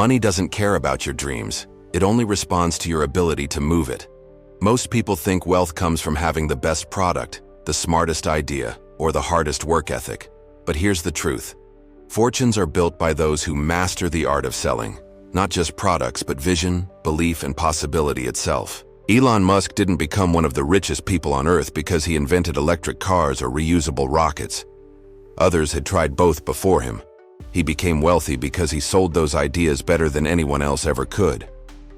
Money doesn't care about your dreams. It only responds to your ability to move it. Most people think wealth comes from having the best product, the smartest idea, or the hardest work ethic. But here's the truth. Fortunes are built by those who master the art of selling, not just products, but vision, belief, and possibility itself. Elon Musk didn't become one of the richest people on Earth because he invented electric cars or reusable rockets. Others had tried both before him. He became wealthy because he sold those ideas better than anyone else ever could.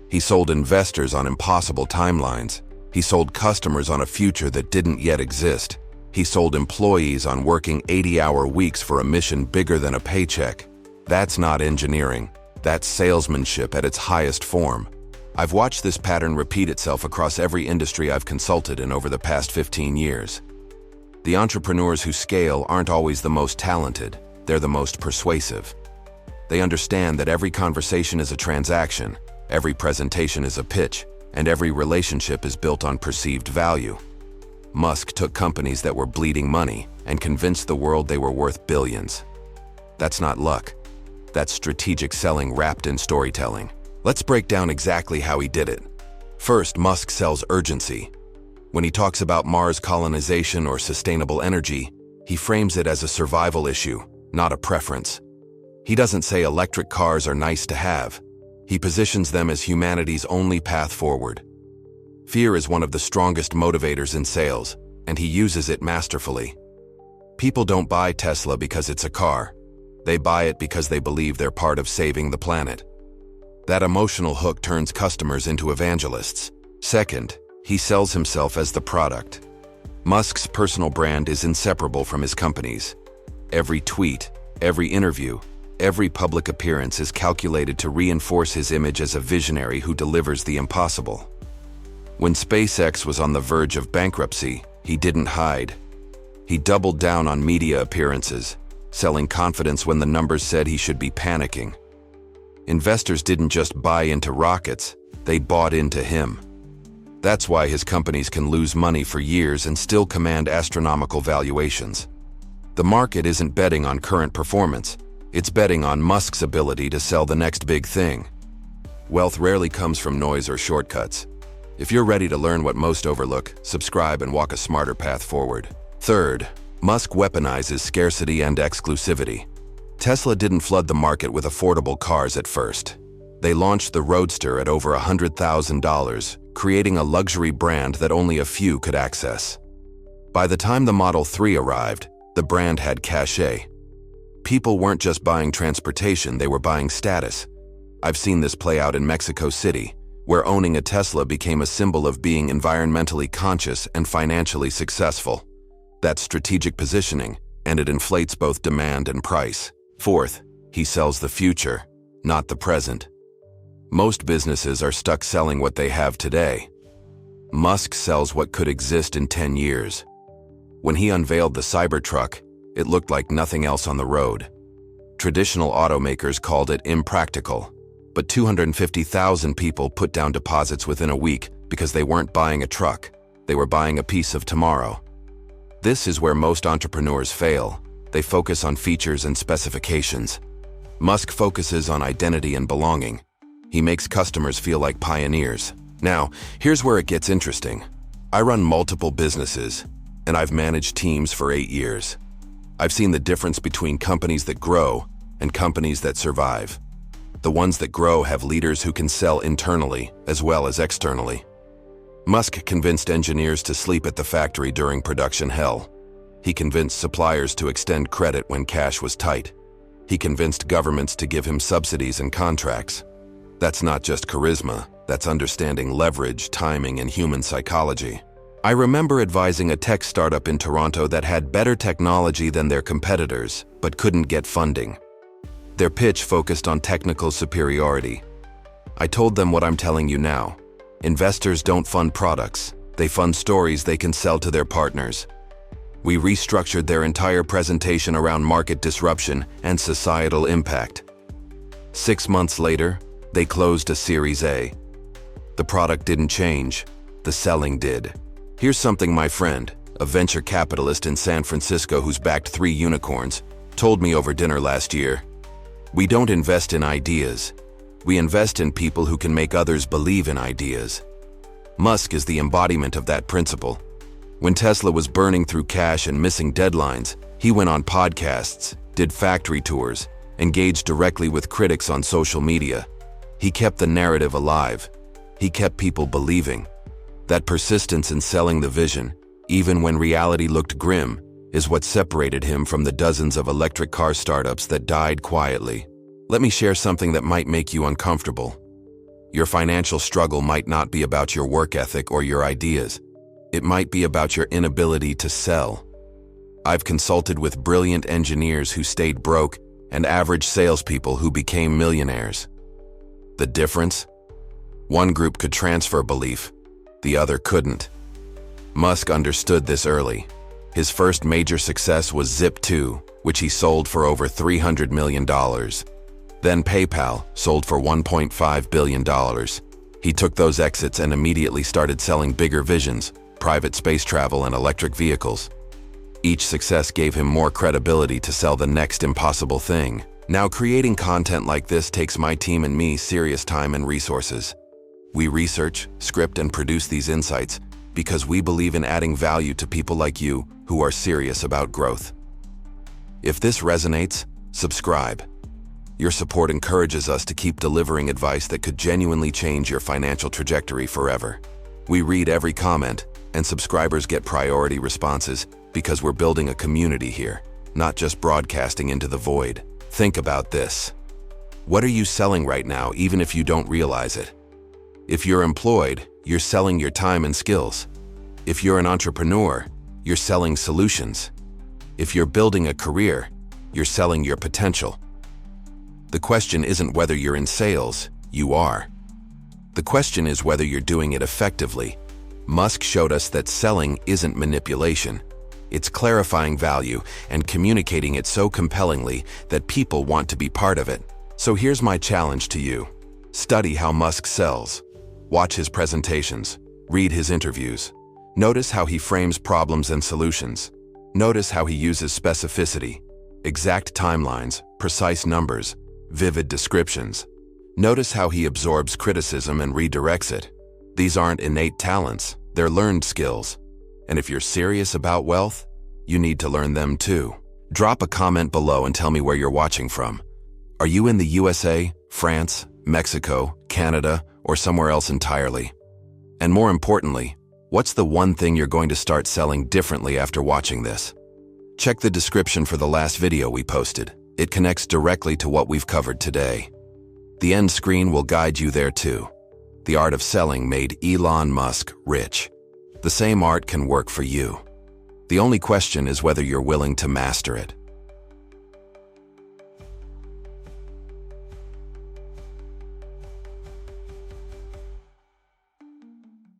He sold investors on impossible timelines. He sold customers on a future that didn't yet exist. He sold employees on working 80-hour weeks for a mission bigger than a paycheck. That's not engineering. That's salesmanship at its highest form. I've watched this pattern repeat itself across every industry I've consulted in over the past 15 years. The entrepreneurs who scale aren't always the most talented. They're the most persuasive. They understand that every conversation is a transaction, every presentation is a pitch, and every relationship is built on perceived value. Musk took companies that were bleeding money and convinced the world they were worth billions. That's not luck. That's strategic selling wrapped in storytelling. Let's break down exactly how he did it. First, Musk sells urgency. When he talks about Mars colonization or sustainable energy, he frames it as a survival issue, not a preference. He doesn't say electric cars are nice to have. He positions them as humanity's only path forward. Fear is one of the strongest motivators in sales, and he uses it masterfully. People don't buy Tesla because it's a car. They buy it because they believe they're part of saving the planet. That emotional hook turns customers into evangelists. Second, he sells himself as the product. Musk's personal brand is inseparable from his company's. Every tweet, every interview, every public appearance is calculated to reinforce his image as a visionary who delivers the impossible. When SpaceX was on the verge of bankruptcy, he didn't hide. He doubled down on media appearances, selling confidence when the numbers said he should be panicking. Investors didn't just buy into rockets, they bought into him. That's why his companies can lose money for years and still command astronomical valuations. The market isn't betting on current performance, it's betting on Musk's ability to sell the next big thing. Wealth rarely comes from noise or shortcuts. If you're ready to learn what most overlook, subscribe and walk a smarter path forward. Third, Musk weaponizes scarcity and exclusivity. Tesla didn't flood the market with affordable cars at first. They launched the Roadster at over $100,000, creating a luxury brand that only a few could access. By the time the Model 3 arrived, the brand had cachet. People weren't just buying transportation, they were buying status. I've seen this play out in Mexico City, where owning a Tesla became a symbol of being environmentally conscious and financially successful. That's strategic positioning, and it inflates both demand and price. Fourth, he sells the future, not the present. Most businesses are stuck selling what they have today. Musk sells what could exist in 10 years. When he unveiled the Cybertruck, it looked like nothing else on the road. Traditional automakers called it impractical, but 250,000 people put down deposits within a week because they weren't buying a truck, they were buying a piece of tomorrow. This is where most entrepreneurs fail. They focus on features and specifications. Musk focuses on identity and belonging. He makes customers feel like pioneers. Now, here's where it gets interesting. I run multiple businesses, and I've managed teams for 8 years. I've seen the difference between companies that grow and companies that survive. The ones that grow have leaders who can sell internally as well as externally. Musk convinced engineers to sleep at the factory during production hell. He convinced suppliers to extend credit when cash was tight. He convinced governments to give him subsidies and contracts. That's not just charisma, that's understanding leverage, timing, and human psychology. I remember advising a tech startup in Toronto that had better technology than their competitors, but couldn't get funding. Their pitch focused on technical superiority. I told them what I'm telling you now. Investors don't fund products, they fund stories they can sell to their partners. We restructured their entire presentation around market disruption and societal impact. 6 months later, they closed a Series A. The product didn't change, the selling did. Here's something my friend, a venture capitalist in San Francisco who's backed 3 unicorns, told me over dinner last year. We don't invest in ideas, We invest in people who can make others believe in ideas. Musk is the embodiment of that principle. When Tesla was burning through cash and missing deadlines, he went on podcasts, did factory tours, engaged directly with critics on social media. He kept the narrative alive. He kept people believing. That persistence in selling the vision, even when reality looked grim, is what separated him from the dozens of electric car startups that died quietly. Let me share something that might make you uncomfortable. Your financial struggle might not be about your work ethic or your ideas. It might be about your inability to sell. I've consulted with brilliant engineers who stayed broke and average salespeople who became millionaires. The difference? One group could transfer belief, the other couldn't. Musk understood this early. His first major success was Zip2, which he sold for over $300 million. Then PayPal, sold for $1.5 billion. He took those exits and immediately started selling bigger visions, private space travel and electric vehicles. Each success gave him more credibility to sell the next impossible thing. Now, creating content like this takes my team and me serious time and resources. We research, script, and produce these insights because we believe in adding value to people like you who are serious about growth. If this resonates, subscribe. Your support encourages us to keep delivering advice that could genuinely change your financial trajectory forever. We read every comment, and subscribers get priority responses because we're building a community here, not just broadcasting into the void. Think about this. What are you selling right now, even if you don't realize it? If you're employed, you're selling your time and skills. If you're an entrepreneur, you're selling solutions. If you're building a career, you're selling your potential. The question isn't whether you're in sales, you are. The question is whether you're doing it effectively. Musk showed us that selling isn't manipulation. It's clarifying value and communicating it so compellingly that people want to be part of it. So here's my challenge to you. Study how Musk sells. Watch his presentations. Read his interviews. Notice how he frames problems and solutions. Notice how he uses specificity, exact timelines, precise numbers, vivid descriptions. Notice how he absorbs criticism and redirects it. These aren't innate talents, they're learned skills. And if you're serious about wealth, you need to learn them too. Drop a comment below and tell me where you're watching from. Are you in the USA, France, Mexico, Canada, or somewhere else entirely? And more importantly, what's the one thing you're going to start selling differently after watching this? Check the description for the last video we posted. It connects directly to what we've covered today. The end screen will guide you there too. The art of selling made Elon Musk rich. The same art can work for you. The only question is whether you're willing to master it.